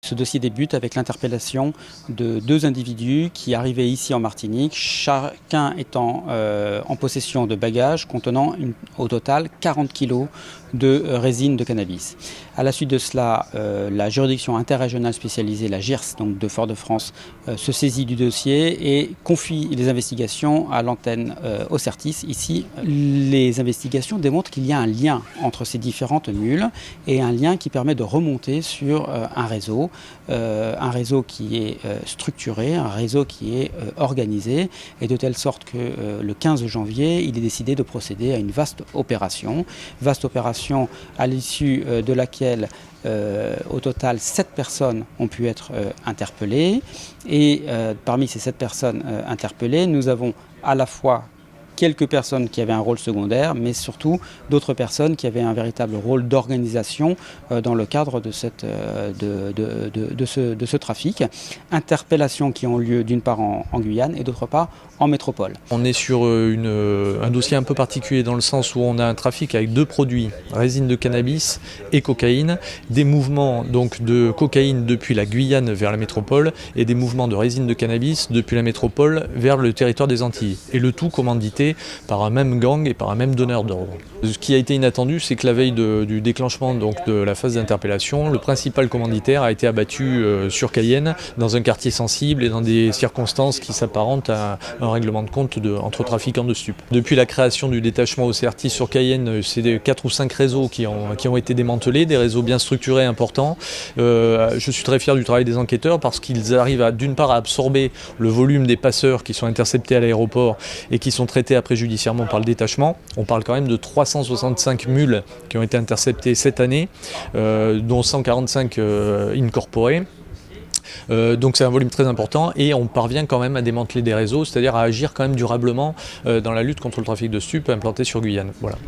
Ce dossier débute avec l'interpellation de 2 individus qui arrivaient ici en Martinique, chacun étant en possession de bagages contenant au total 40 kg de résine de cannabis. À la suite de cela, la juridiction interrégionale spécialisée, la JIRS, donc de Fort-de-France, se saisit du dossier et confie les investigations à l'antenne Ocertis. Ici, les investigations démontrent qu'il y a un lien entre ces différentes mules et un lien qui permet de remonter sur un réseau qui est structuré, un réseau qui est organisé, et de telle sorte que le 15 janvier, il est décidé de procéder à une vaste opération à l'issue de laquelle au total 7 personnes ont pu être interpellées, et parmi ces 7 personnes interpellées, nous avons à la fois quelques personnes qui avaient un rôle secondaire, mais surtout d'autres personnes qui avaient un véritable rôle d'organisation dans le cadre de ce trafic. Interpellations qui ont lieu d'une part en Guyane et d'autre part en métropole. On est sur un dossier un peu particulier dans le sens où on a un trafic avec 2 produits, résine de cannabis et cocaïne, des mouvements donc de cocaïne depuis la Guyane vers la métropole et des mouvements de résine de cannabis depuis la métropole vers le territoire des Antilles. Et le tout commandité par un même gang et par un même donneur d'ordre. Ce qui a été inattendu, c'est que la veille du déclenchement donc, de la phase d'interpellation, le principal commanditaire a été abattu sur Cayenne, dans un quartier sensible et dans des circonstances qui s'apparentent à un règlement de compte entre trafiquants de stupes. Depuis la création du détachement Ocertis sur Cayenne, c'est 4 ou 5 réseaux qui ont été démantelés, des réseaux bien structurés, importants. Je suis très fier du travail des enquêteurs parce qu'ils arrivent d'une part à absorber le volume des passeurs qui sont interceptés à l'aéroport et qui sont traités après judiciairement par le détachement. On parle quand même de 365 mules qui ont été interceptées cette année, dont 145 incorporées. Donc c'est un volume très important et on parvient quand même à démanteler des réseaux, c'est-à-dire à agir quand même durablement dans la lutte contre le trafic de stupes implanté sur Guyane. Voilà.